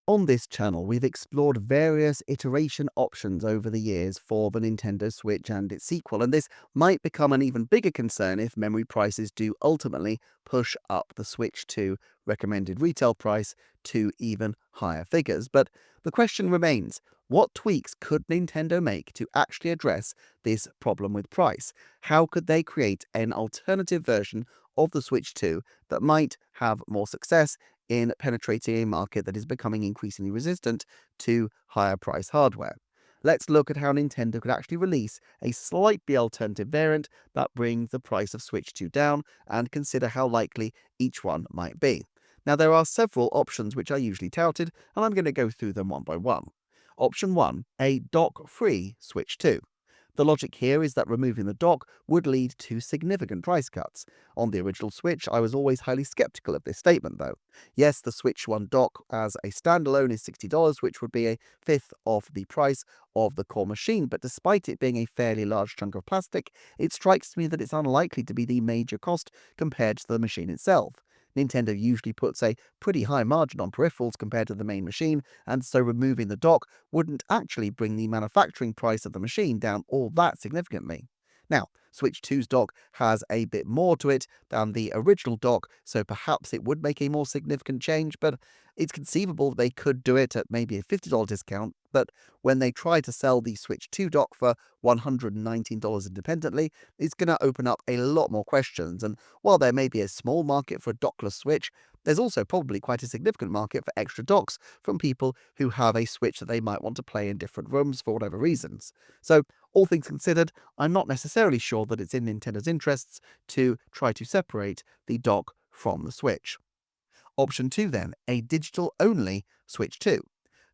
On this channel, we've explored various iteration options over the years for the Nintendo Switch and its sequel, and this might become an even bigger concern if memory prices do ultimately push up the Switch 2 recommended retail price to even higher figures. But the question remains, what tweaks could Nintendo make to actually address this problem with price? How could they create an alternative version of the Switch 2 that might have more success in penetrating a market that is becoming increasingly resistant to higher price hardware? Let's look at how Nintendo could actually release a slightly alternative variant that brings the price of Switch 2 down and consider how likely each one might be. Now, there are several options which are usually touted, and I'm going to go through them one by one. Option 1, a dock-free Switch 2. The logic here is that removing the dock would lead to significant price cuts. On the original Switch, I was always highly skeptical of this statement, though. Yes, the Switch 1 dock as a standalone is $60, which would be a fifth of the price of the core machine, but despite it being a fairly large chunk of plastic, it strikes me that it's unlikely to be the major cost compared to the machine itself. Nintendo usually puts a pretty high margin on peripherals compared to the main machine, and so removing the dock wouldn't actually bring the manufacturing price of the machine down all that significantly. Now, Switch 2's dock has a bit more to it than the original dock, so perhaps it would make a more significant change, but it's conceivable they could do it at maybe a $50 discount. But when they try to sell the Switch 2 dock for $119 independently, it's going to open up a lot more questions. And while there may be a small market for a dockless Switch, there's also probably quite a significant market for extra docks from people who have a Switch that they might want to play in different rooms for whatever reasons. So, all things considered, I'm not necessarily sure that it's in Nintendo's interests to try to separate the dock from the Switch. Option 2 then, a digital-only Switch 2.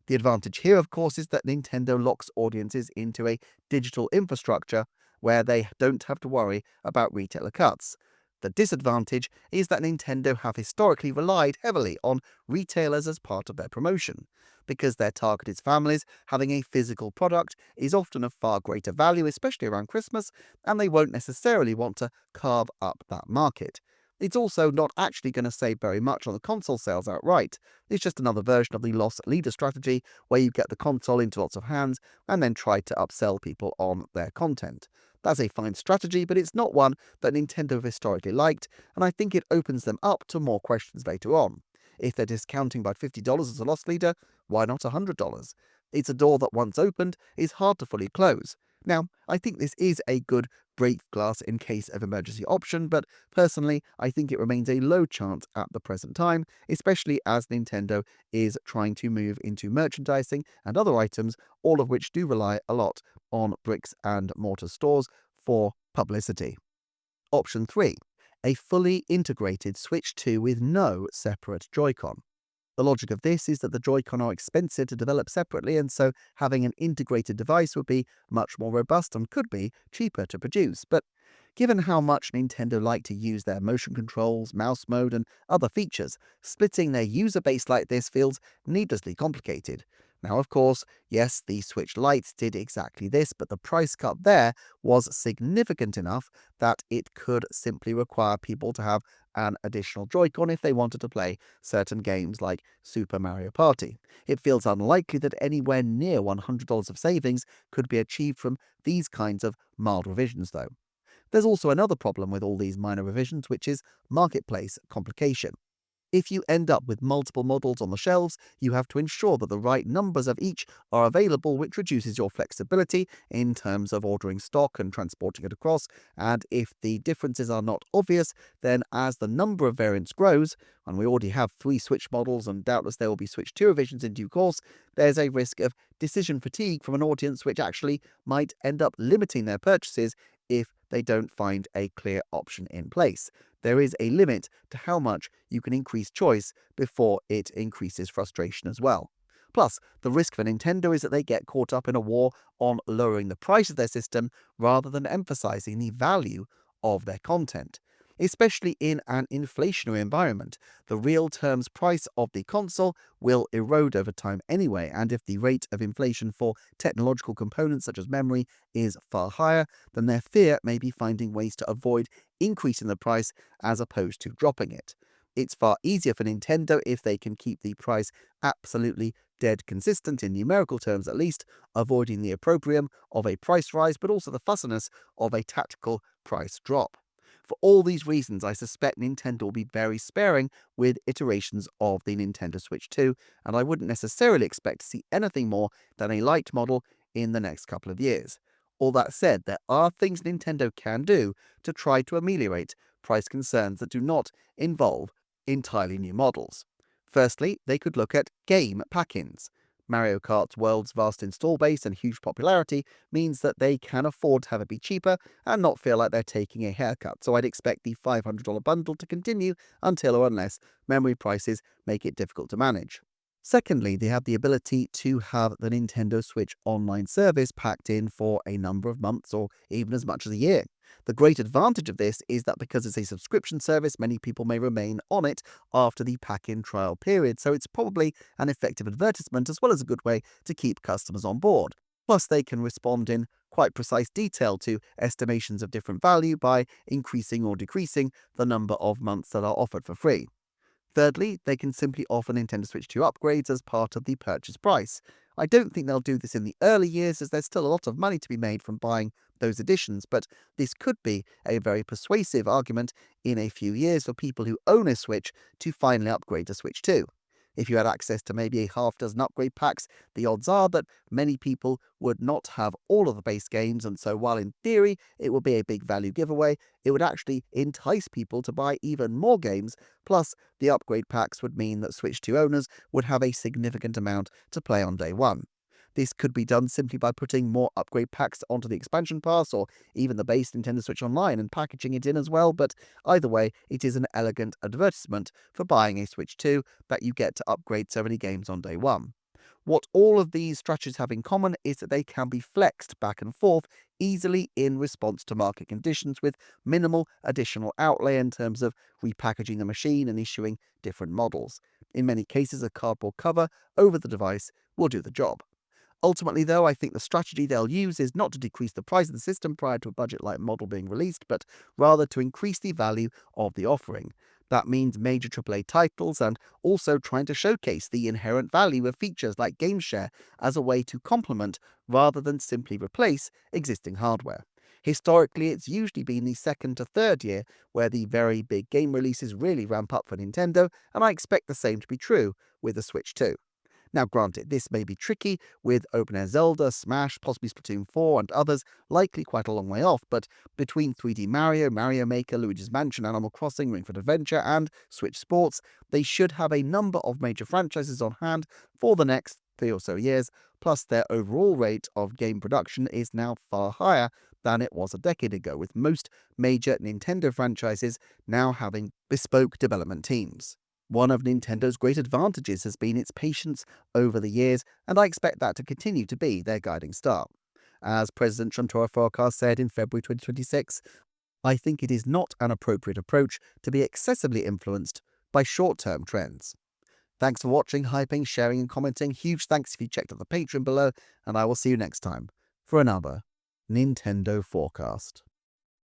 The advantage here, of course, is that Nintendo locks audiences into a digital infrastructure where they don't have to worry about retailer cuts. The disadvantage is that Nintendo have historically relied heavily on retailers as part of their promotion. Because their target is families, having a physical product is often of far greater value, especially around Christmas, and they won't necessarily want to carve up that market. It's also not actually going to save very much on the console sales outright. It's just another version of the loss leader strategy where you get the console into lots of hands and then try to upsell people on their content. That's a fine strategy, but it's not one that Nintendo have historically liked, and I think it opens them up to more questions later on. If they're discounting by $50 as a loss leader, why not $100? It's a door that once opened is hard to fully close. Now, I think this is a good break glass in case of emergency option, but personally, I think it remains a low chance at the present time, especially as Nintendo is trying to move into merchandising and other items, all of which do rely a lot on bricks and mortar stores for publicity. Option 3, a fully integrated Switch 2 with no separate Joy-Con. The logic of this is that the Joy-Con are expensive to develop separately, and so having an integrated device would be much more robust and could be cheaper to produce. But given how much Nintendo like to use their motion controls, mouse mode, and other features, splitting their user base like this feels needlessly complicated. Now, of course, yes, the Switch Lite did exactly this, but the price cut there was significant enough that it could simply require people to have an additional Joy-Con if they wanted to play certain games like Super Mario Party. It feels unlikely that anywhere near $100 of savings could be achieved from these kinds of mild revisions, though. There's also another problem with all these minor revisions, which is marketplace complication. If you end up with multiple models on the shelves, you have to ensure that the right numbers of each are available, which reduces your flexibility in terms of ordering stock and transporting it across. And if the differences are not obvious, then as the number of variants grows, and we already have 3 Switch models and doubtless there will be Switch 2 revisions in due course, there's a risk of decision fatigue from an audience which actually might end up limiting their purchases if they don't find a clear option in place. There is a limit to how much you can increase choice before it increases frustration as well. Plus, the risk for Nintendo is that they get caught up in a war on lowering the price of their system rather than emphasizing the value of their content. Especially in an inflationary environment, the real terms price of the console will erode over time anyway, and if the rate of inflation for technological components such as memory is far higher, then their fear may be finding ways to avoid increasing the price as opposed to dropping it. It's far easier for Nintendo if they can keep the price absolutely dead consistent in numerical terms at least, avoiding the opprobrium of a price rise but also the fussiness of a tactical price drop. For all these reasons, I suspect Nintendo will be very sparing with iterations of the Nintendo Switch 2, and I wouldn't necessarily expect to see anything more than a light model in the next couple of years. All that said, there are things Nintendo can do to try to ameliorate price concerns that do not involve entirely new models. Firstly, they could look at game pack-ins. Mario Kart's world's vast install base and huge popularity means that they can afford to have it be cheaper and not feel like they're taking a haircut, so I'd expect the $500 bundle to continue until or unless memory prices make it difficult to manage. Secondly, they have the ability to have the Nintendo Switch Online service packed in for a number of months or even as much as a year. The great advantage of this is that because it's a subscription service, many people may remain on it after the pack-in trial period, so it's probably an effective advertisement as well as a good way to keep customers on board. Plus, they can respond in quite precise detail to estimations of different value by increasing or decreasing the number of months that are offered for free. Thirdly, they can simply offer Nintendo Switch 2 upgrades as part of the purchase price. I don't think they'll do this in the early years as there's still a lot of money to be made from buying those editions, but this could be a very persuasive argument in a few years for people who own a Switch to finally upgrade to Switch 2. If you had access to maybe a half dozen upgrade packs, the odds are that many people would not have all of the base games, and so while in theory it would be a big value giveaway, it would actually entice people to buy even more games. Plus, the upgrade packs would mean that Switch 2 owners would have a significant amount to play on day one. This could be done simply by putting more upgrade packs onto the expansion pass or even the base Nintendo Switch Online and packaging it in as well, but either way, it is an elegant advertisement for buying a Switch 2 that you get to upgrade so many games on day one. What all of these strategies have in common is that they can be flexed back and forth easily in response to market conditions with minimal additional outlay in terms of repackaging the machine and issuing different models. In many cases, a cardboard cover over the device will do the job. Ultimately, though, I think the strategy they'll use is not to decrease the price of the system prior to a budget-light model being released, but rather to increase the value of the offering. That means major AAA titles and also trying to showcase the inherent value of features like Game Share as a way to complement rather than simply replace existing hardware. Historically, it's usually been the second to third year where the very big game releases really ramp up for Nintendo, and I expect the same to be true with the Switch 2. Now granted, this may be tricky, with Open Air Zelda, Smash, possibly Splatoon 4 and others likely quite a long way off, but between 3D Mario, Mario Maker, Luigi's Mansion, Animal Crossing, Ring Fit Adventure and Switch Sports, they should have a number of major franchises on hand for the next 3 or so years, plus their overall rate of game production is now far higher than it was a decade ago, with most major Nintendo franchises now having bespoke development teams. One of Nintendo's great advantages has been its patience over the years, and I expect that to continue to be their guiding star. As President Shuntora Furukawa said in February 2026, I think it is not an appropriate approach to be excessively influenced by short-term trends. Thanks for watching, hyping, sharing and commenting. Huge thanks if you checked out the Patreon below, and I will see you next time for another Nintendo Forecast.